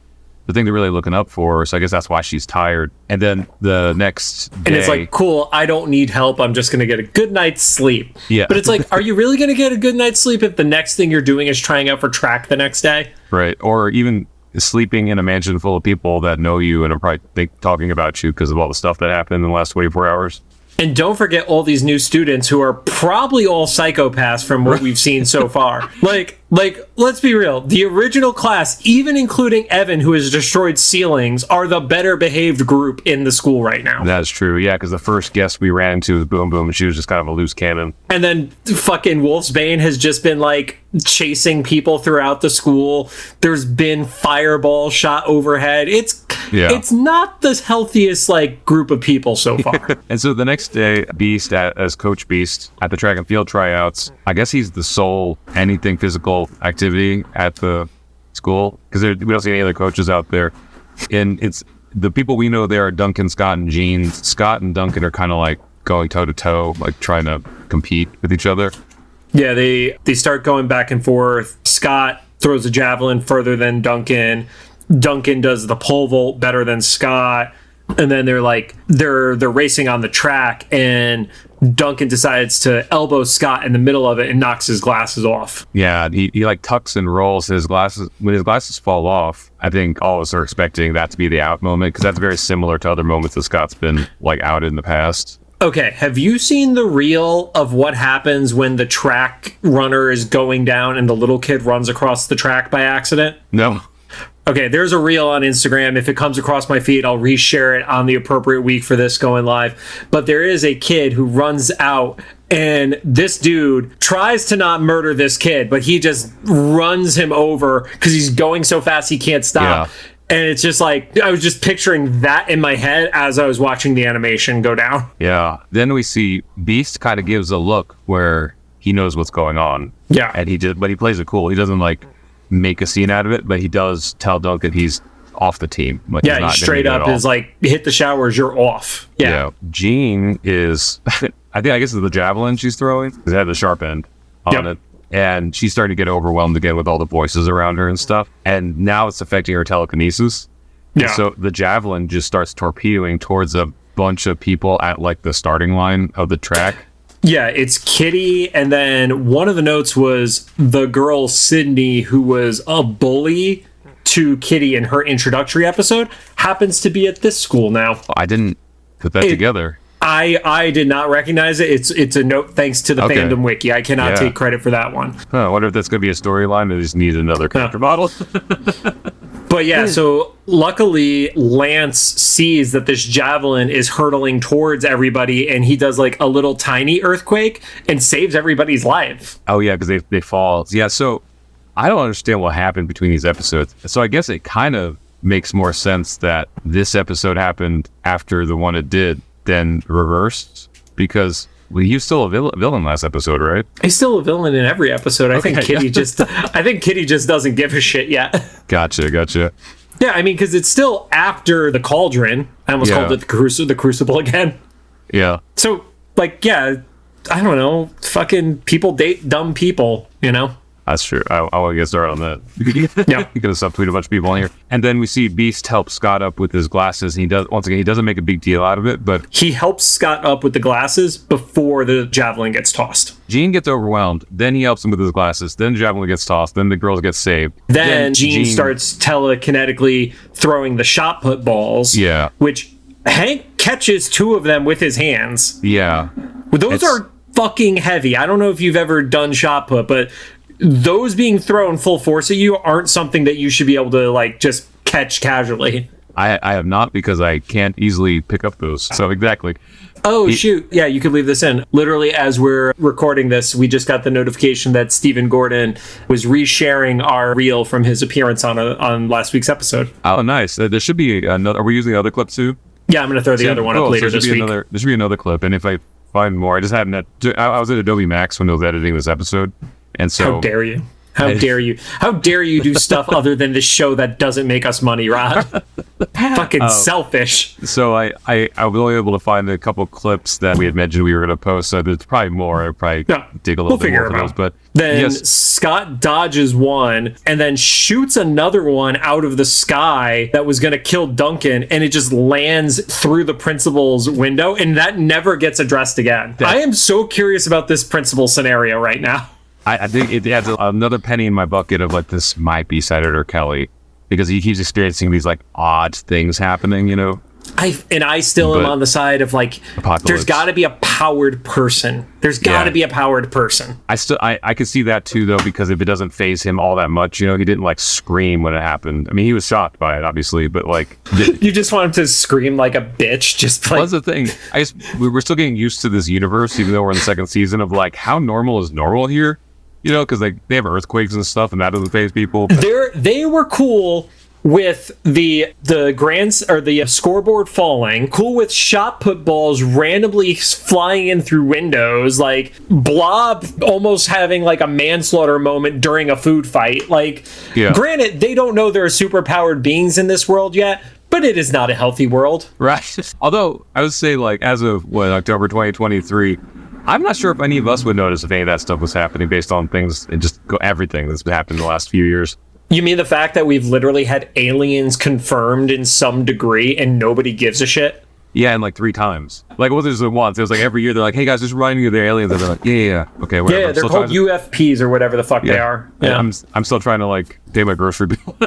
the thing they're really looking up for. So I guess that's why she's tired. And then the next day, and it's like, cool, I don't need help, I'm just going to get a good night's sleep. Yeah. But it's like, are you really going to get a good night's sleep if the next thing you're doing is trying out for track the next day? Right. Or even sleeping in a mansion full of people that know you and are probably talking about you because of all the stuff that happened in the last 24 hours. And don't forget all these new students who are probably all psychopaths from what we've seen so far. Like, let's be real. The original class, even including Evan, who has destroyed ceilings, are the better behaved group in the school right now. That's true. Yeah, because the first guest we ran into was Boom Boom, and she was just kind of a loose cannon. And then fucking Wolfsbane has just been like chasing people throughout the school. There's been fireballs shot overhead. It's not the healthiest like group of people so far. And so the next day, Beast as Coach Beast at the track and field tryouts, I guess he's the sole anything physical activity at the school, because we don't see any other coaches out there. And it's the people we know there are Duncan, Scott, and Jean. Scott and Duncan are kind of like going toe to toe, like trying to compete with each other. Yeah, they start going back and forth. Scott throws a javelin further than Duncan. Duncan does the pole vault better than Scott. And then they're racing on the track, and Duncan decides to elbow Scott in the middle of it and knocks his glasses off. Yeah, he like tucks and rolls his glasses. When his glasses fall off, I think all of us are expecting that to be the out moment, because that's very similar to other moments that Scott's been like out in the past. Okay, have you seen the reel of what happens when the track runner is going down and the little kid runs across the track by accident? No. Okay, there's a reel on Instagram. If it comes across my feed, I'll reshare it on the appropriate week for this going live. But there is a kid who runs out, and this dude tries to not murder this kid, but he just runs him over because he's going so fast he can't stop. Yeah. And it's just like, I was just picturing that in my head as I was watching the animation go down. Yeah. Then we see Beast kind of gives a look where he knows what's going on. Yeah. And but he plays it cool. He doesn't like make a scene out of it, but he does tell Duncan he's off the team. Like, yeah, he straight up is like, hit the showers, you're off. Yeah. Jean is, I guess it's the javelin she's throwing. It had the sharp end on it. And she's starting to get overwhelmed again with all the voices around her and stuff. And now it's affecting her telekinesis. Yeah. And so the javelin just starts torpedoing towards a bunch of people at like the starting line of the track. Yeah, it's Kitty, and then one of the notes was the girl Sydney, who was a bully to Kitty in her introductory episode, happens to be at this school now. I didn't put that together. I did not recognize it. It's a note thanks to the fandom wiki. I cannot take credit for that one. I wonder if that's going to be a storyline. They just need another character model. But yeah, so luckily Lance sees that this javelin is hurtling towards everybody, and he does like a little tiny earthquake and saves everybody's life. Oh yeah, because they fall. Yeah, so I don't understand what happened between these episodes. So I guess it kind of makes more sense that this episode happened after the one it did than reversed, because he was still a villain last episode, right? He's still a villain in every episode. I think Kitty just doesn't give a shit yet. Gotcha. Yeah, I mean, because it's still after the cauldron. I almost called it the crucible again. Yeah. So, like, yeah, I don't know. Fucking people date dumb people, you know? That's true. I want to get started on that. Yeah. He could have subtweeted a bunch of people in here. And then we see Beast help Scott up with his glasses. He doesn't make a big deal out of it, but he helps Scott up with the glasses before the javelin gets tossed. Jean gets overwhelmed. Then he helps him with his glasses. Then the javelin gets tossed. Then the girls get saved. Then Jean starts telekinetically throwing the shot put balls. Yeah. Which Hank catches 2 of them with his hands. Yeah. Those are fucking heavy. I don't know if you've ever done shot put, but those being thrown full force at you aren't something that you should be able to like just catch casually. I have not, because I can't easily pick up those. So exactly. Oh, shoot. Yeah, you could leave this in. Literally, as we're recording this, we just got the notification that Stephen Gordon was resharing our reel from his appearance on last week's episode. Oh, nice. There should be another. Are we using the other clip too? Yeah, I'm going to throw the other one up later this week. There should be another clip, and if I find more, I just hadn't. I was at Adobe Max when I was editing this episode, and so how dare you? How dare you? How dare you do stuff other than this show that doesn't make us money, Rod? Fucking selfish. So I was only able to find a couple clips that we had mentioned we were going to post. So there's probably more. I'll probably dig a little bit more of those. But then Scott dodges one and then shoots another one out of the sky that was going to kill Duncan, and it just lands through the principal's window, and that never gets addressed again. I am so curious about this principal scenario right now. I think it adds another penny in my bucket of like, this might be Senator Kelly, because he keeps experiencing these like odd things happening, you know. I still am on the side of like, there's got to be a powered person. There's got to be a powered person. I could see that too, though, because if it doesn't faze him all that much, you know, he didn't like scream when it happened. I mean, he was shocked by it, obviously, but like, you just want him to scream like a bitch. Just like, what's the thing? I guess we're still getting used to this universe, even though we're in the second season, of like, how normal is normal here? You know, because like they have earthquakes and stuff, and that doesn't faze people. They were cool with the scoreboard falling, cool with shot put balls randomly flying in through windows, like Blob almost having like a manslaughter moment during a food fight. Like, granted, they don't know there are superpowered beings in this world yet, but it is not a healthy world. Right. Although, I would say, like, as of, October 2023, I'm not sure if any of us would notice if any of that stuff was happening based on things and just everything that's happened in the last few years. You mean the fact that we've literally had aliens confirmed in some degree and nobody gives a shit? Yeah, and like 3 times. Like, it wasn't just once. It was like every year they're like, hey guys, just reminding you of the aliens. And they're like, yeah, okay, whatever. Yeah, they're called UFPs or whatever the fuck they are. Yeah. I'm still trying to like pay my grocery bill.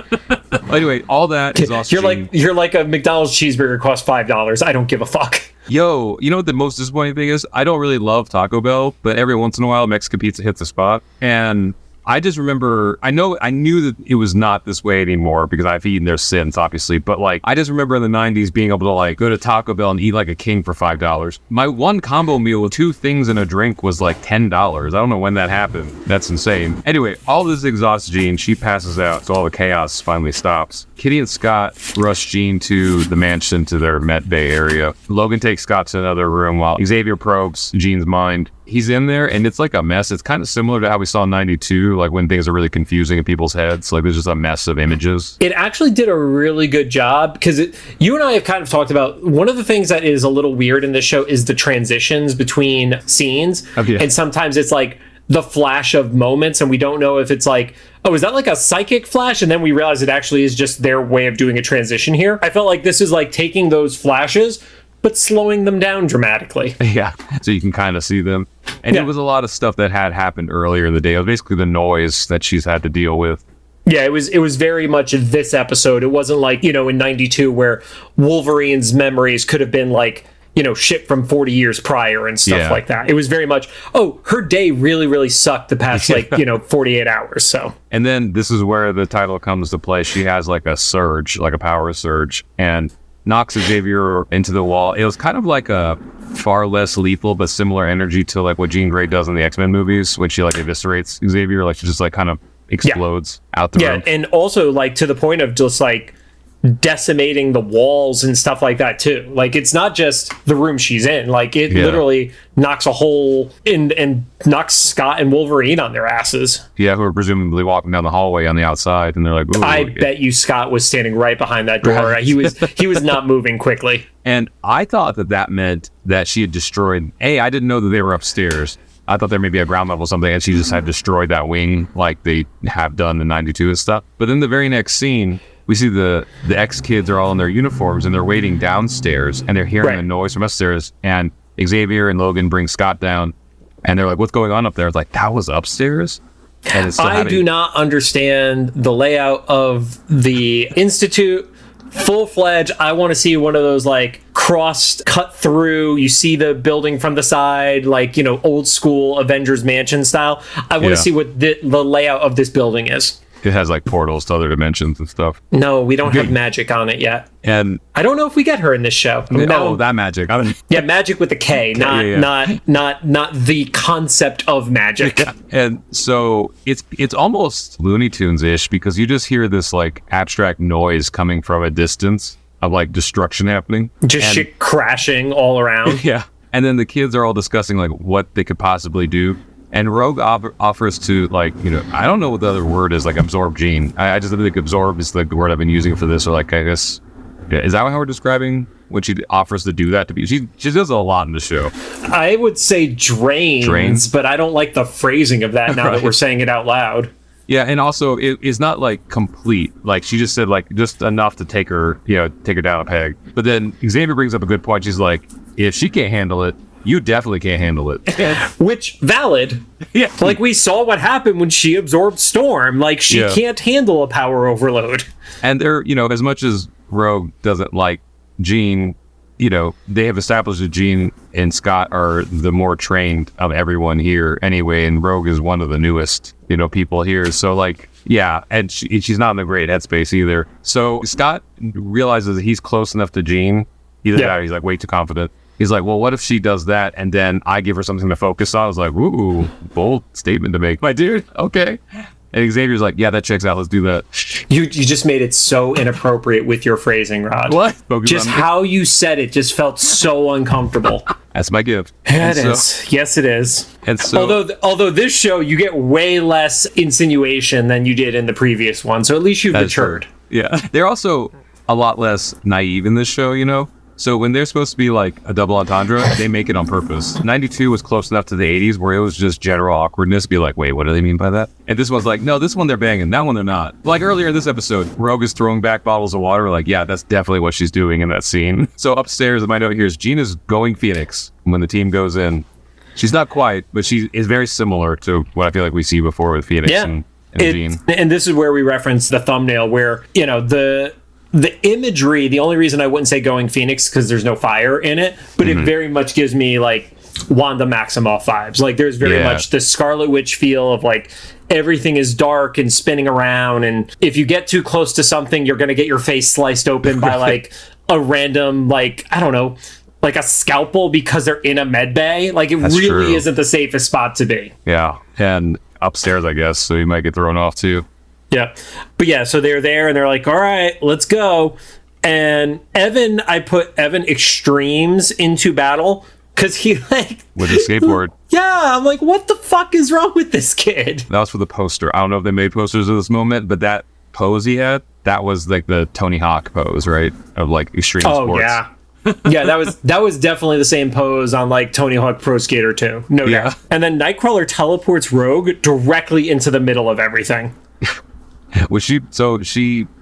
Anyway, all that is also you're like a McDonald's cheeseburger costs $5. I don't give a fuck. Yo, you know what the most disappointing thing is? I don't really love Taco Bell, but every once in a while Mexican pizza hits the spot. And I just remember, I knew that it was not this way anymore because I've eaten there since, obviously. But like, I just remember in the 90s being able to like go to Taco Bell and eat like a king for $5. My one combo meal with 2 things and a drink was like $10. I don't know when that happened. That's insane. Anyway, all this exhausts Jean. She passes out, so all the chaos finally stops. Kitty and Scott rush Jean to the mansion, to their Met Bay area. Logan takes Scott to another room while Xavier probes Jean's mind. He's in there, and it's like a mess. It's kind of similar to how we saw in 92, like when things are really confusing in people's heads. Like, there's just a mess of images. It actually did a really good job, because you and I have kind of talked about, one of the things that is a little weird in this show is the transitions between scenes. And sometimes it's like the flash of moments, and we don't know if it's like, oh, is that like a psychic flash? And then we realize it actually is just their way of doing a transition here. I felt like this is like taking those flashes, but slowing them down dramatically. Yeah, so you can kind of see them. And it was a lot of stuff that had happened earlier in the day. It was basically the noise that she's had to deal with. Yeah, it was very much this episode. It wasn't like, you know, in 92 where Wolverine's memories could have been like, you know, shit from 40 years prior and stuff like that. It was very much, oh, her day really, really sucked the past, like, 48 hours. So. And then this is where the title comes to play. She has like a surge, like a power surge, and knocks Xavier into the wall. It was kind of like a far less lethal but similar energy to like what Jean Grey does in the X-Men movies when she like eviscerates Xavier. Like, she just like kind of explodes out the room. And also like to the point of just like decimating the walls and stuff like that too. Like, it's not just the room she's in. Like, it literally knocks a hole in and knocks Scott and Wolverine on their asses. Yeah, who are presumably walking down the hallway on the outside, and they're like, ooh. I bet you Scott was standing right behind that door. Right. He was not moving quickly. And I thought that meant that she had destroyed. I didn't know that they were upstairs. I thought there may be a ground level or something, and she just had destroyed that wing like they have done in 92 and stuff. But then the very next scene, we see the X-kids are all in their uniforms, and they're waiting downstairs, and they're hearing a noise from upstairs, and Xavier and Logan bring Scott down, and they're like, what's going on up there? It's like, that was upstairs? And it's I do not understand the layout of the Institute. Full-fledged, I want to see one of those like crossed cut through, you see the building from the side, like, you know, old school Avengers Mansion style. I want to see what the layout of this building is. It has like portals to other dimensions and stuff. No, we don't have magic on it yet. And I don't know if we get her in this show. Oh, that magic. Yeah, magic with a K, not the concept of magic. Yeah. And so it's almost Looney Tunes-ish, because you just hear this like abstract noise coming from a distance of like destruction happening. Just shit crashing all around. Yeah. And then the kids are all discussing like what they could possibly do. And Rogue offers to, like, you know, I don't know what the other word is, like absorb Jean. I just think absorb is like the word I've been using for this, or like, I guess, is that how we're describing when she offers to do that to be? She does a lot in the show. I would say drains, but I don't like the phrasing of that now that we're saying it out loud. Yeah, and also it's not like complete. Like she just said, like just enough to take her down a peg. But then Xavier brings up a good point. She's like, if she can't handle it, you definitely can't handle it. Which, valid. Yeah. Like, we saw what happened when she absorbed Storm. Like, she can't handle a power overload. And they're, you know, as much as Rogue doesn't like Jean, you know, they have established that Jean and Scott are the more trained of everyone here anyway, and Rogue is one of the newest, you know, people here. So, like, yeah, and she's not in a great headspace either. So Scott realizes that he's close enough to Jean. Either that or he's, like, way too confident. He's like, well, what if she does that and then I give her something to focus on? I was like, ooh, bold statement to make. My dude, okay. And Xavier's like, yeah, that checks out. Let's do that. You just made it so inappropriate with your phrasing, Rod. What? Just how you said it just felt so uncomfortable. That's my gift. It is. Yes, it is. And so, although this show, you get way less insinuation than you did in the previous one. So at least you've matured. Yeah. They're also a lot less naive in this show, you know? So when they're supposed to be like a double entendre, they make it on purpose. 92 was close enough to the 80s where it was just general awkwardness. Be like, wait, what do they mean by that? And this one's like, no, this one they're banging. That one they're not. Like earlier in this episode, Rogue is throwing back bottles of water. Like, yeah, that's definitely what she's doing in that scene. So upstairs, my note here is Gina's going Phoenix when the team goes in. She's not quite, but she is very similar to what I feel like we see before with Phoenix and Jean. And this is where we reference the thumbnail where, you know, the imagery, the only reason I wouldn't say going Phoenix because there's no fire in it, but it very much gives me like Wanda Maximoff vibes. Like there's very much the Scarlet Witch feel of like everything is dark and spinning around, and if you get too close to something, you're going to get your face sliced open by like a random, like, I don't know, like a scalpel because they're in a med bay. Like That's really true. Isn't the safest spot to be. Yeah. And upstairs, I guess, so you might get thrown off too. Yeah. But yeah, so they're there and they're like, all right, let's go. And I put Evan extremes into battle because he like... with a skateboard. Yeah, I'm like, what the fuck is wrong with this kid? That was for the poster. I don't know if they made posters of this moment, but that pose he had, that was like the Tony Hawk pose, right? Of like extreme sports. Oh, yeah. Yeah, that was definitely the same pose on like Tony Hawk Pro Skater 2. No doubt. And then Nightcrawler teleports Rogue directly into the middle of everything. Was she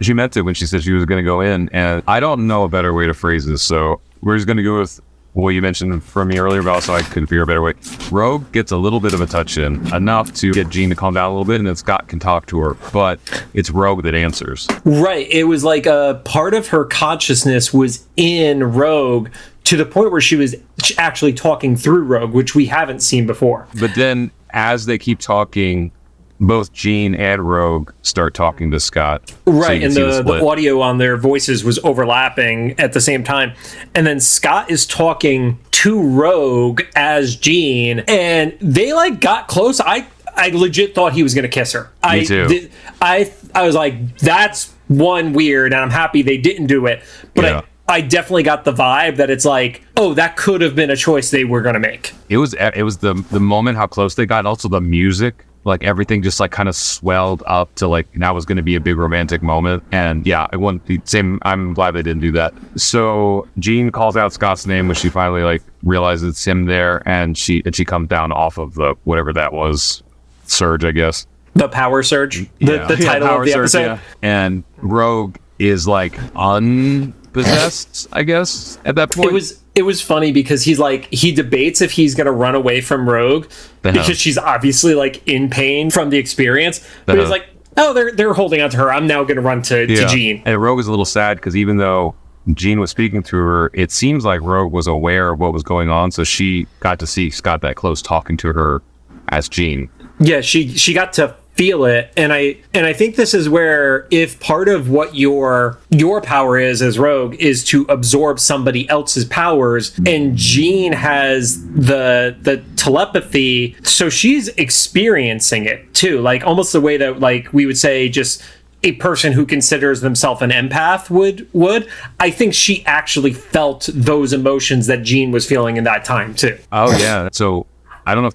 meant it when she said she was going to go in, and I don't know a better way to phrase this, so we're just going to go with what you mentioned from me earlier, but also I couldn't figure a better way. Rogue gets a little bit of a touch in, enough to get Jean to calm down a little bit, and then Scott can talk to her, but it's Rogue that answers. Right. It was like a part of her consciousness was in Rogue to the point where she was actually talking through Rogue, which we haven't seen before. But then as they keep talking, both Jean and Rogue start talking to Scott. Right, and the audio on their voices was overlapping at the same time. And then Scott is talking to Rogue as Jean, and they like got close. I legit thought he was going to kiss her. Me too. I was like, that's one weird, and I'm happy they didn't do it. But I definitely got the vibe that it's like, oh, that could have been a choice they were going to make. It was the moment how close they got, and also the music. Like everything just like kind of swelled up to like now was going to be a big romantic moment. And yeah, I'm glad they didn't do that. So Jean calls out Scott's name when she finally like realizes it's him there, and she comes down off of the whatever that was, surge, I guess. The power surge, the title of the episode. Yeah. And Rogue is like unpossessed, I guess, at that point. It was funny because he debates if he's going to run away from Rogue because she's obviously like in pain from the experience. But he's like, oh, they're holding on to her. I'm now going to run to Jean. And Rogue is a little sad because even though Jean was speaking through her, it seems like Rogue was aware of what was going on. So she got to see Scott that close talking to her as Jean. Yeah, she got to feel it, and I think this is where, if part of what your power is as Rogue is to absorb somebody else's powers, and Jean has the telepathy, so she's experiencing it too, like almost the way that like we would say just a person who considers themselves an empath would. I think she actually felt those emotions that Jean was feeling in that time too. Oh yeah. So I don't know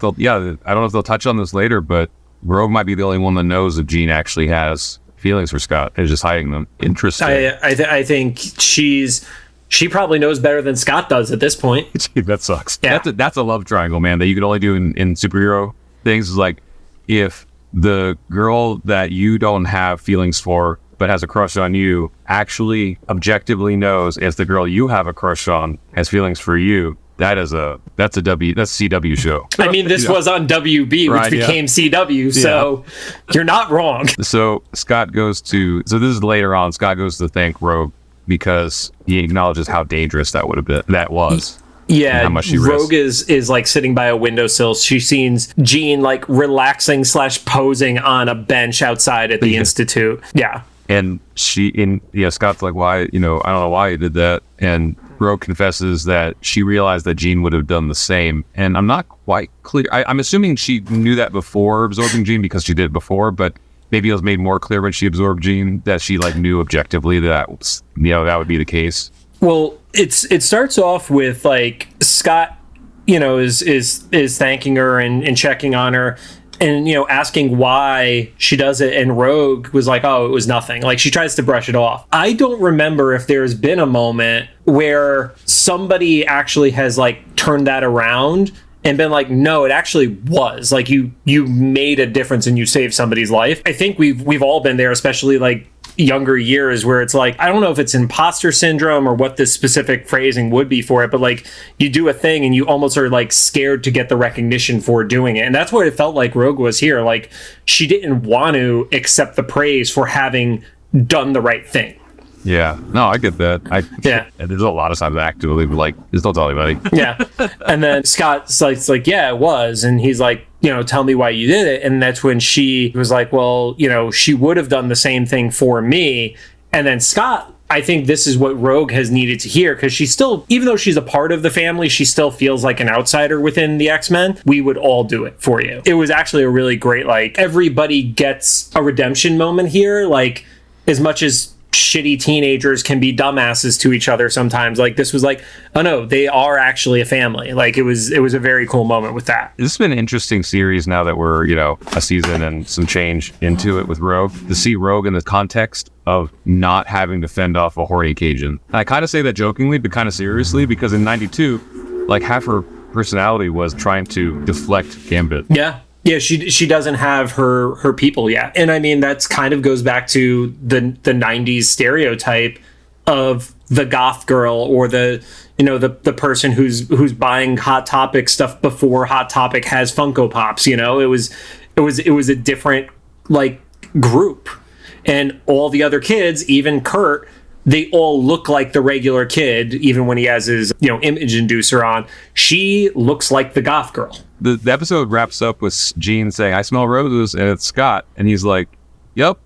if they'll touch on this later, but Rogue might be the only one that knows if Jean actually has feelings for Scott. They're just hiding them. Interesting. I think she probably knows better than Scott does at this point. That sucks. Yeah. That's a love triangle, man, that you can only do in superhero things. Is like if the girl that you don't have feelings for but has a crush on you actually objectively knows if the girl you have a crush on has feelings for you. That's a CW show. I mean, this was on WB, which became CW, so you're not wrong. So Scott goes to, this is later on, Scott goes to thank Rogue because he acknowledges how dangerous that was. Yeah, Rogue is like sitting by a windowsill. She sees Jean like relaxing / posing on a bench outside at the Institute. Yeah. And Scott's like, why, I don't know why you did that. And Rogue confesses that she realized that Jean would have done the same. And I'm not quite clear. I'm assuming she knew that before absorbing Jean because she did before, but maybe it was made more clear when she absorbed Jean that she like knew objectively that that would be the case. Well, it starts off with like Scott, is thanking her and checking on her. And, asking why she does it. And Rogue was like, oh, it was nothing. Like, she tries to brush it off. I don't remember if there's been a moment where somebody actually has, like, turned that around and been like, no, it actually was. Like, you made a difference and you saved somebody's life. I think we've all been there, especially, like, younger years where it's like, I don't know if it's imposter syndrome or what this specific phrasing would be for it, but like you do a thing and you almost are like scared to get the recognition for doing it. And that's what it felt like Rogue was here. Like she didn't want to accept the praise for having done the right thing. Yeah, no, I get that. There's a lot of times actively like, just don't tell anybody. Yeah. And then Scott's like, yeah, it was. And he's like, tell me why you did it. And that's when she was like, well, she would have done the same thing for me. And then Scott, I think this is what Rogue has needed to hear, because she's still, even though she's a part of the family, she still feels like an outsider within the X-Men. We would all do it for you. It was actually a really great, like, everybody gets a redemption moment here. Like, as much as shitty teenagers can be dumbasses to each other sometimes, like this was like, oh no, they are actually a family. Like it was a very cool moment with that. This has been an interesting series now that we're a season and some change into it with Rogue, to see Rogue in the context of not having to fend off a horny Cajun. And I kind of say that jokingly but kind of seriously, because in 92 like half her personality was trying to deflect Gambit. Yeah, she doesn't have her people yet. And I mean, that's kind of goes back to the 90s stereotype of the goth girl or the person who's buying Hot Topic stuff before Hot Topic has Funko Pops. It was a different like group. And all the other kids, even Kurt, they all look like the regular kid, even when he has his, image inducer on. She looks like the goth girl. The episode wraps up with Jean saying, I smell roses, and it's Scott. And he's like, yep,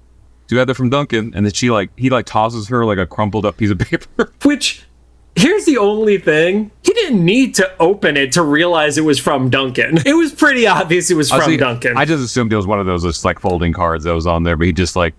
do you have that from Duncan? And then he tosses her like a crumpled up piece of paper. Which, here's the only thing. He didn't need to open it to realize it was from Duncan. It was pretty obvious it was from Duncan. I just assumed it was one of those just like folding cards that was on there, but he just like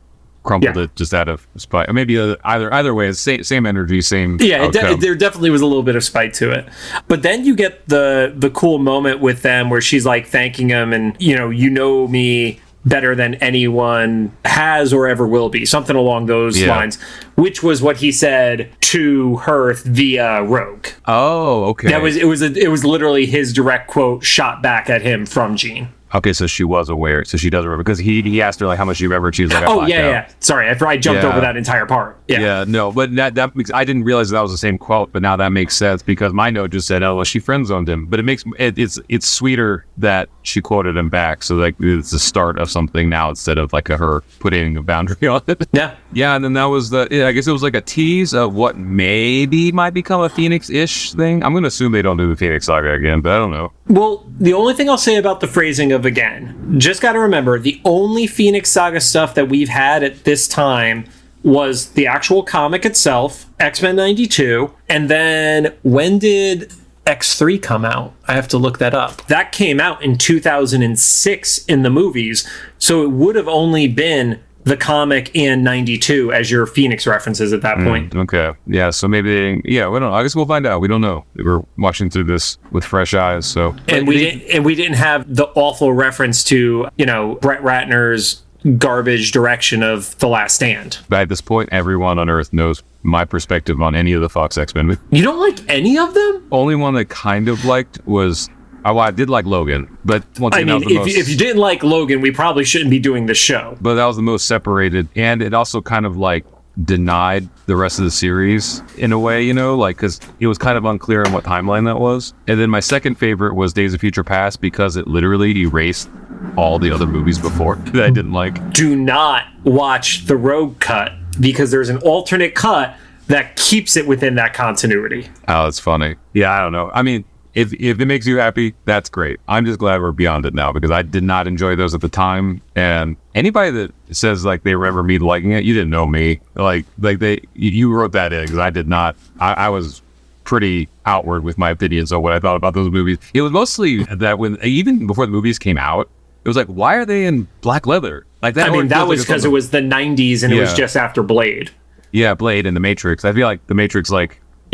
crumpled it just out of spite. Or maybe either way, same energy, same outcome. There definitely was a little bit of spite to it. But then you get the cool moment with them where she's like thanking him and you know me better than anyone has or ever will be, something along those lines, which was what he said to her via Rogue. Oh, okay. It was literally his direct quote shot back at him from Gene. Okay, so she was aware. So she does remember, because he asked her like how much she remembered. She was like, yeah. Sorry, I jumped over that entire part. Yeah, no, but that makes, I didn't realize that was the same quote, but now that makes sense, because my note just said, oh, well, she friend zoned him. But it's sweeter that she quoted him back, so like it's the start of something now instead of like her putting a boundary on it. Yeah, and then that was I guess it was like a tease of what maybe might become a Phoenix-ish thing. I'm gonna assume they don't do the Phoenix Saga again, but I don't know. Well, the only thing I'll say about the phrasing of again, just got to remember, the only Phoenix Saga stuff that we've had at this time was the actual comic itself, X-Men 92, and then when did X3 come out? I have to look that up. That came out in 2006 in the movies, so it would have only been the comic in 92 as your Phoenix references at that point. Okay. Yeah, so maybe we don't know. I guess we'll find out. We don't know. We're watching through this with fresh eyes, so. And we didn't have the awful reference to, Brett Ratner's garbage direction of The Last Stand. But at this point, everyone on Earth knows my perspective on any of the Fox X-Men movies. You don't like any of them? Only one that kind of liked was... I did like Logan, but once again, if you didn't like Logan, we probably shouldn't be doing this show. But that was the most separated, and it also kind of like denied the rest of the series in a way, because it was kind of unclear on what timeline that was. And then my second favorite was Days of Future Past, because it literally erased all the other movies before that I didn't like. Do not watch the Rogue cut, because there's an alternate cut that keeps it within that continuity. Oh, that's funny. Yeah, I don't know. I mean, if it makes you happy, that's great. I'm just glad we're beyond it now, because I did not enjoy those at the time. And anybody that says like they remember me liking it, you didn't know me. You wrote that in, because I did not. I was pretty outward with my opinions on what I thought about those movies. It was mostly that even before the movies came out, it was like, why are they in black leather? Like that. I mean, that was because it was the 90s and it was just after Blade. Yeah, Blade and The Matrix. I feel like The Matrix,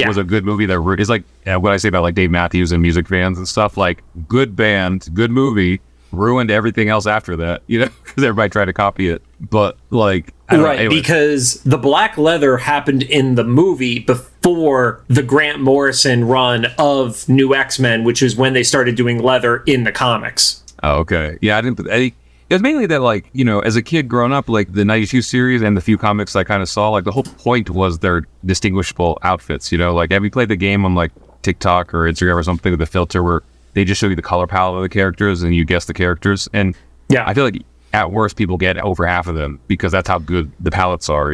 was a good movie that is like what I say about like Dave Matthews and music fans and stuff. Like, good band, good movie, ruined everything else after that, because everybody tried to copy it. But because the black leather happened in the movie before the Grant Morrison run of New X-Men, which is when they started doing leather in the comics. Oh, okay. Yeah, I didn't. It was mainly that, as a kid growing up, like the 92 series and the few comics I kind of saw, like the whole point was their distinguishable outfits, like, have you played the game on like TikTok or Instagram or something with a filter where they just show you the color palette of the characters and you guess the characters? And I feel like at worst people get over half of them, because that's how good the palettes are,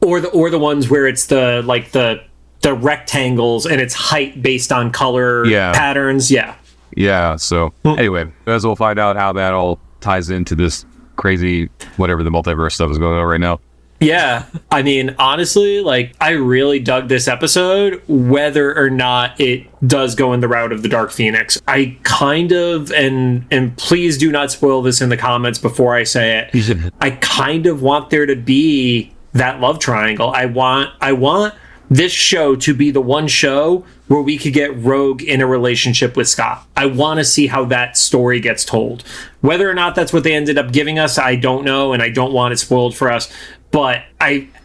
Or the ones where it's the rectangles and it's height based on color patterns. Yeah. So anyway, as we'll find out how that all ties into this crazy whatever the multiverse stuff is going on right now. Yeah, I mean, honestly, I really dug this episode, whether or not it does go in the route of the Dark Phoenix. I kind of, and please do not spoil this in the comments before I say it, I kind of want there to be that love triangle. I want this show to be the one show where we could get Rogue in a relationship with Scott. I want to see how that story gets told. Whether or not that's what they ended up giving us, I don't know, and I don't want it spoiled for us. But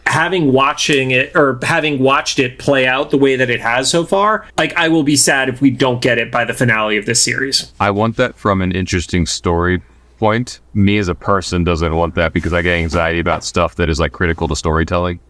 having watched it play out the way that it has so far, I will be sad if we don't get it by the finale of this series. I want that from an interesting story point. Me as a person doesn't want that, because I get anxiety about stuff that is critical to storytelling.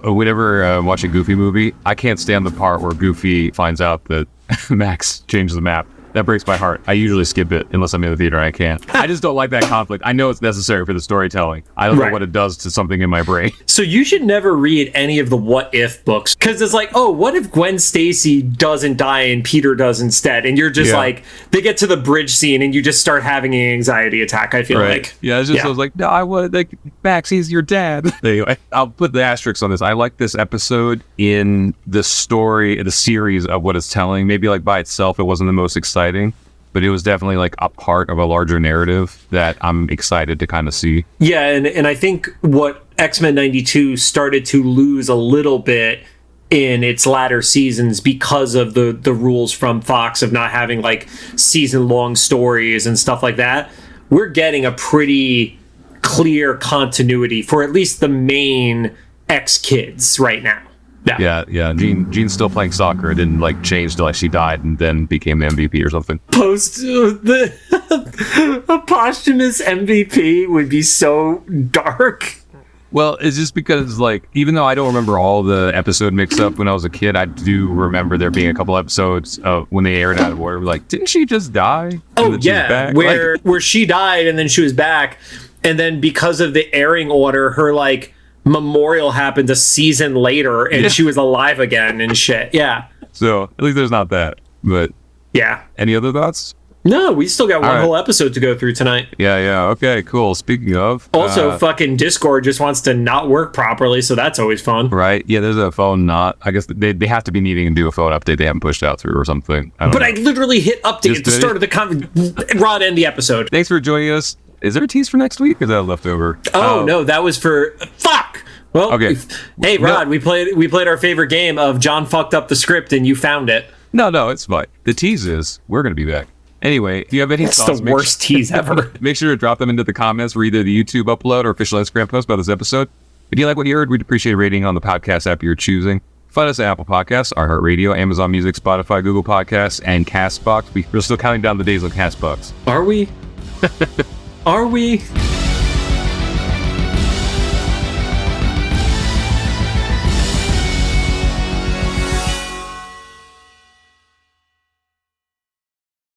Whenever I'm watching a Goofy movie, I can't stand the part where Goofy finds out that Max changed the map. That breaks my heart. I usually skip it unless I'm in the theater and I can't. I just don't like that conflict. I know it's necessary for the storytelling. I don't know what it does to something in my brain. So you should never read any of the What If books, because it's what if Gwen Stacy doesn't die and Peter does instead? And you're just they get to the bridge scene and you just start having an anxiety attack, I feel like. Yeah, it's just, I was like, no, I would, Max, he's your dad. Anyway, I'll put the asterisk on this. I like this episode in the story, the series of what it's telling. Maybe by itself, it wasn't the most exciting, but it was definitely a part of a larger narrative that I'm excited to kind of see. Yeah, and I think what X-Men 92 started to lose a little bit in its latter seasons, because of the rules from Fox of not having season-long stories and stuff like that, we're getting a pretty clear continuity for at least the main X kids right now. Yeah. Jean's still playing soccer. It didn't like change till like she died and then became the MVP or something. A posthumous MVP would be so dark. Well, it's just because, like, even though I don't remember all the episode mix-up when I was a kid, I do remember there being a couple episodes when they aired out of order. Like, didn't she just die? Oh, yeah, where she died and then she was back. And then because of the airing order, her, like, memorial happened a season later and she was alive again and shit. Yeah. So, at least there's not that. But, yeah. Any other thoughts? No, we still got one whole episode to go through tonight. Yeah. Okay, cool. Speaking of... Also, fucking Discord just wants to not work properly, so that's always fun. Right. Yeah, there's a phone not... I guess they have to be needing to do a phone update they haven't pushed out through or something. I literally hit update at the start of the Rod, end the episode. Thanks for joining us. Is there a tease for next week or is that a leftover? Oh, no, that was for... Fuck! Well, okay. Hey, Rod, we played our favorite game of John fucked up the script and you found it. No, it's fine. The tease is we're going to be back. Anyway, if you have any thoughts... It's the worst tease ever. Make sure to drop them into the comments for either the YouTube upload or official Instagram post about this episode. If you like what you heard, we'd appreciate a rating on the podcast app you're choosing. Find us at Apple Podcasts, iHeartRadio, Amazon Music, Spotify, Google Podcasts, and CastBox. We're still counting down the days on CastBox. Are we? Are we?